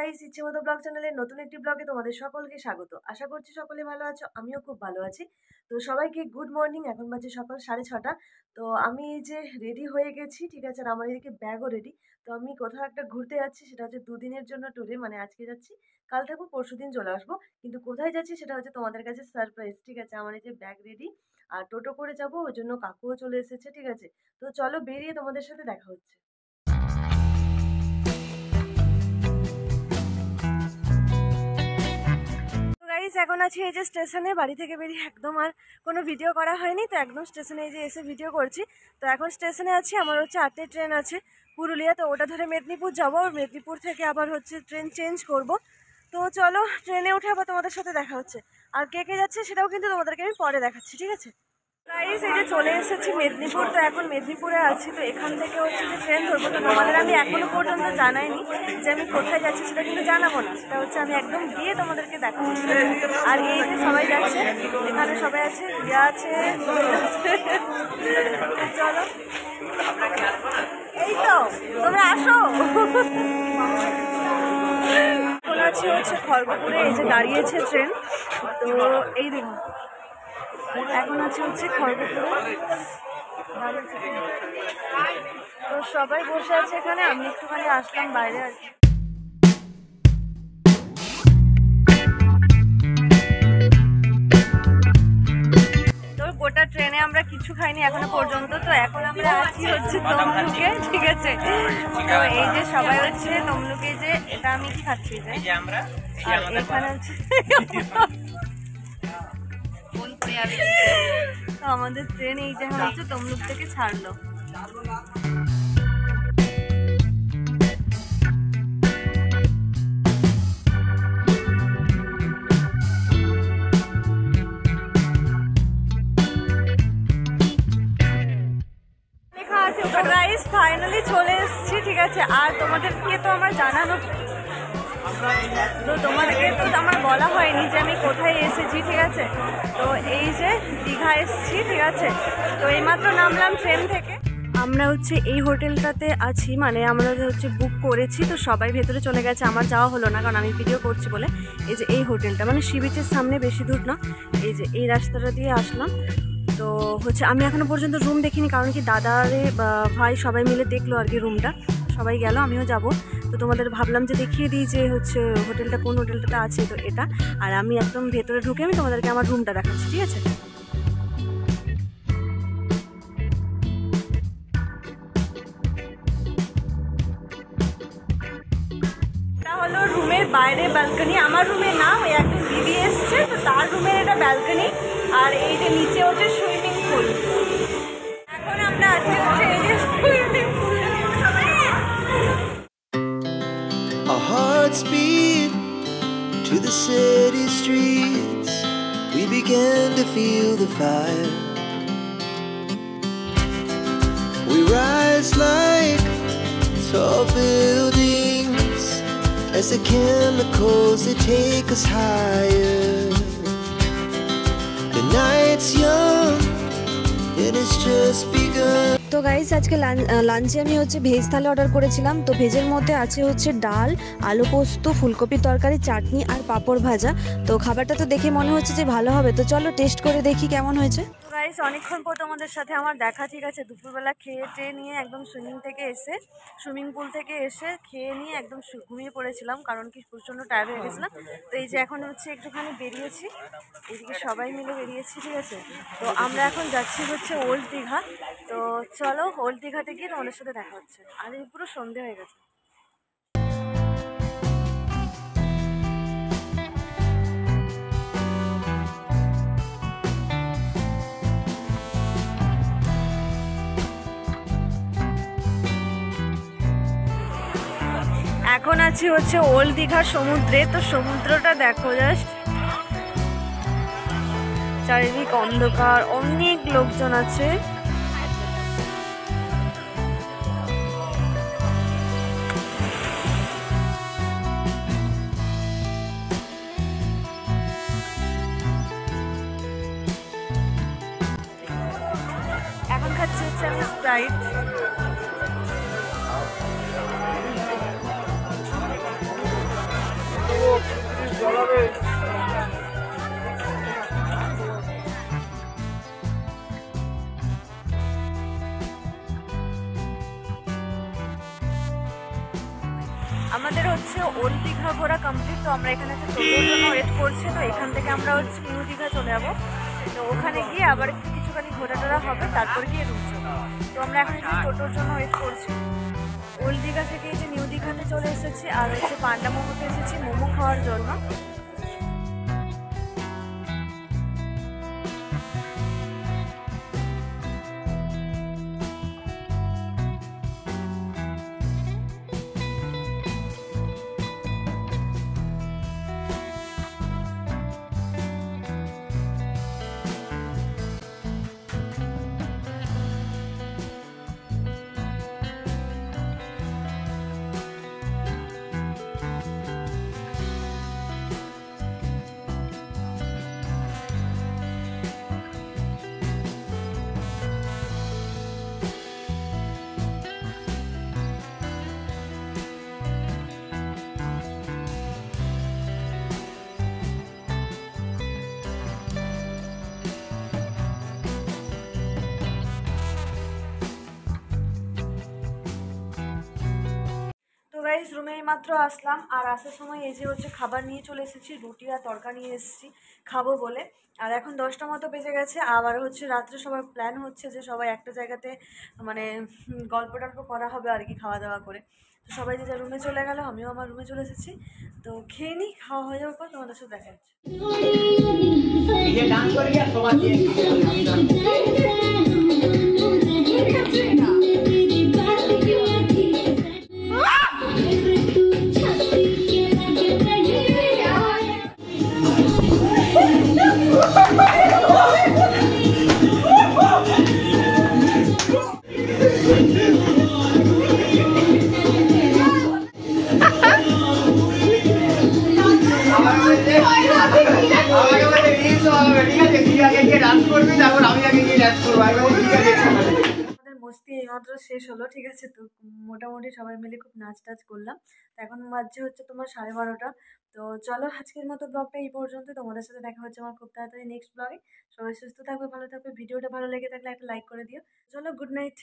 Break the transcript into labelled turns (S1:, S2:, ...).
S1: Guys, ইচ্ছেমতো blog চ্যানেলের নতুন একটি ব্লগে তোমাদের সকলকে স্বাগত। আশা করছি সকলে ভালো আছো, আমিও খুব ভালো আছি। তো সবাইকে গুড মর্নিং। এখন বাজে সকাল 6:30। তো আমি এই যে রেডি হয়ে গেছি, ঠিক আছে, আর আমার এদিকে ব্যাগও রেডি। তো আমি কোথাও একটা ঘুরতে যাচ্ছি, সেটা হচ্ছে দুদিনের জন্য ট্যুরে, মানে আজকে যাচ্ছি, কাল থাকবো, পরশুদিন চলে আসবো। কিন্তু কোথায় যাচ্ছি সেটা হচ্ছে তোমাদের কাছে সারপ্রাইজ, ঠিক আছে। আমার এই যে ব্যাগ রেডি, আর টোটো করে যাবো, ওই জন্য কাকুও চলে এসেছে, ঠিক আছে। তো চলো বেরিয়ে তোমাদের সাথে দেখা হচ্ছে। এখন আছি এই যে স্টেশনে, বাড়ি থেকে বেরিয়ে একদম আর কোনো ভিডিও করা হয়নি, তো একদম স্টেশনে এই যে এসে ভিডিও করছি। তো এখন স্টেশনে আছি, আমার হচ্ছে 8টে ট্রেন আছে পুরুলিয়া, তো ওটা ধরে মেদিনীপুর যাবো, আর মেদিনীপুর থেকে আবার হচ্ছে ট্রেন চেঞ্জ করব। তো চলো ট্রেনে উঠে আবার তোমাদের সাথে দেখা হচ্ছে, আর কে কে যাচ্ছে সেটাও কিন্তু তোমাদেরকে আমি পরে দেখাচ্ছি, ঠিক আছে। গাইস, এই যে চলে এসেছি মেদিনীপুর, তো এখন মেদিনীপুরে আছি। তো এখান থেকে হচ্ছে যে ট্রেন ধরবো। তো তোমাদের আমি এখনো পর্যন্ত জানাইনি যে আমি কোথায় যাচ্ছি, সেটা কিন্তু জানাবো না, সেটা হচ্ছে আমি একদম গিয়ে তোমাদেরকে দেখাবো। আর এই যে সবাই যাচ্ছে, এখানে সবাই আছে, রিয়া আছে, চলো এই তো তোমরা আসো। এখন আছি হচ্ছে খড়গপুরে, এই যে দাঁড়িয়েছে ট্রেন, তো এই দেখুন এখন আছে হচ্ছে খড়গপুরে, তো সবাই বসে আছে এখানে, আমি একটুখানি আসলাম বাইরে আর কি। তো গোটা ট্রেনে আমরা কিছু খাইনি এখনো পর্যন্ত। তো এখন আমরা আছি হচ্ছে তমলুকে, ঠিক আছে। তো এই যে সবাই হচ্ছে তমলুকে, যে এটা আমি কি খাচ্ছি, যে এখানে হচ্ছে তো আমাদের ট্রেন এই যে হচ্ছে তমলুক থেকে ছাড়লো। ফাইনালি চলে এসেছি, ঠিক আছে। আর তোমাদেরকে তো আমার জানানো, তো তোমাদেরকে তো আমার বলা হয়নি যে আমি কোথায় এসেছি, ঠিক আছে। তো এই যে দীঘা এসেছি, ঠিক আছে। তো এইমাত্র নামলাম ট্রেন থেকে। আমরা হচ্ছে এই হোটেলটাতে আছি, মানে আমরা হচ্ছে বুক করেছি, তো সবাই ভেতরে চলে গেছে, আমার যাওয়া হলো না কারণ আমি ভিডিও করছি বলে। এই যে এই হোটেলটা মানে সি বিচের সামনে, বেশি দূর না, এই যে এই রাস্তাটা দিয়ে আসলাম। তো হচ্ছে আমি এখনো পর্যন্ত রুম দেখিনি, কারণ কি দাদারে ভাই সবাই মিলে দেখলো আর কি রুমটা, সবাই গেল, আমিও যাব। তো তোমাদের ভাবলাম যে দেখিয়ে দিই যে হচ্ছে হোটেলটা, কোন হোটেলটাতে আছে, তো এটা। আর আমি একদম ভেতরে ঢুকে আমি তোমাদেরকে আমার রুমটা দেখাচ্ছি, ঠিক আছে। এটা হলো রুমের বাইরে ব্যালকনি, আমার রুমে না, ওই একদম দিদি এসছে, তো তার রুমের এটা ব্যালকনি। আর এই যে নিচে হচ্ছে সুইমিং পুল। এখন আমরা আছি হচ্ছে এই যে swimming pool.
S2: Our hearts beat to the city streets. We began to feel the fire. We rise like tall buildings as the chemicals, they take us higher. The night's young and it's just begun.
S3: তো guys, আজকে লাঞ্চে আমি হচ্ছে veg থালি order করেছিলাম। তো ভেজের মধ্যে আছে হচ্ছে ডাল, আলু পোস্ত, ফুলকপির তরকারি, চাটনি আর পাঁপড় ভাজা। তো খাবারটা তো দেখে মনে হচ্ছে যে ভালো হবে, তো চলো টেস্ট করে দেখি কেমন হয়েছে।
S1: গাইস, অনেকক্ষণ পর তোমাদের সাথে আমার দেখা, ঠিক আছে। দুপুরবেলা খেয়ে টেয়ে নিয়ে একদম সুইমিং পুল থেকে এসে খেয়ে নিয়ে একদম ঘুমিয়ে পড়েছিলাম, কারণ কি প্রচণ্ড টায়ার্ড হয়ে গেছিলাম। তো এই যে এখন হচ্ছে একটুখানি বেরিয়েছি, এদিকে সবাই মিলে বেরিয়েছি, ঠিক আছে। তো আমরা এখন যাচ্ছি হচ্ছে ওল্ড দীঘা। তো চলো ওল্ড দীঘাতে গিয়ে তোমাদের সাথে দেখা হচ্ছে। আর এই পুরো সন্ধে হয়ে গেছে। এখন আছি হচ্ছে ওল্ড দীঘার সমুদ্রে। তো সমুদ্রটা দেখো জাস্ট, চারিদিক অন্ধকার, অনেক লোকজন আছে। এখন খাচ্ছি হচ্ছে আমি স্প্রাইট। হচ্ছে ওল্ড দীঘা ঘোরা কমপ্লিট। তো আমরা এখানে একটা টোটোর জন্য ওয়েট করছি। তো এখান থেকে আমরা হচ্ছে নিউ দীঘা চলে যাবো। তো ওখানে গিয়ে আবার কিছুখানি ঘোরা টোরা হবে, তারপর গিয়ে রুম যাবো। তো আমরা এখন একটু টোটোর জন্য ওয়েট করছি। ওল্ড দীঘা থেকে এই যে নিউ দীঘাতে চলে এসেছি, আর হচ্ছে পান্ডা মোমোতে এসেছি মোমো খাওয়ার জন্য। গাইস রুমে মাত্র আসলাম, আর আসার সময় এই যে হচ্ছে খাবার নিয়ে চলে এসেছি, রুটি আর তরকা নিয়ে এসেছি খাবো বলে। আর এখন 10টা মতো বেজে গেছে। আবার হচ্ছে রাত্রে সবার প্ল্যান হচ্ছে যে সবাই একটা জায়গাতে মানে গল্প টল্প করা হবে আর কি, খাওয়া দাওয়া করে। তো সবাই যে রুমে চলে গেল, আমিও আমার রুমে চলে এসেছি। তো খেয়ে নিই, খাওয়া হয়ে যাওয়ার পর তোমাদের সাথে দেখা যাচ্ছে। আমাদের মস্তি এইমাত্র শেষ হলো, ঠিক আছে। তো মোটামুটি সবাই মিলে খুব নাচ টাচ করলাম। তো এখন বাজছে হচ্ছে তোমার 12:30। তো চলো আজকের মতো ব্লগটা এই পর্যন্ত। তোমাদের সাথে দেখা হচ্ছে আমার খুব তাড়াতাড়ি নেক্সট ব্লগে। সবাই সুস্থ থাকবে, ভালো থাকবে। ভিডিওটা ভালো লেগে থাকলে একটা লাইক করে দিও। চলো, গুড নাইট।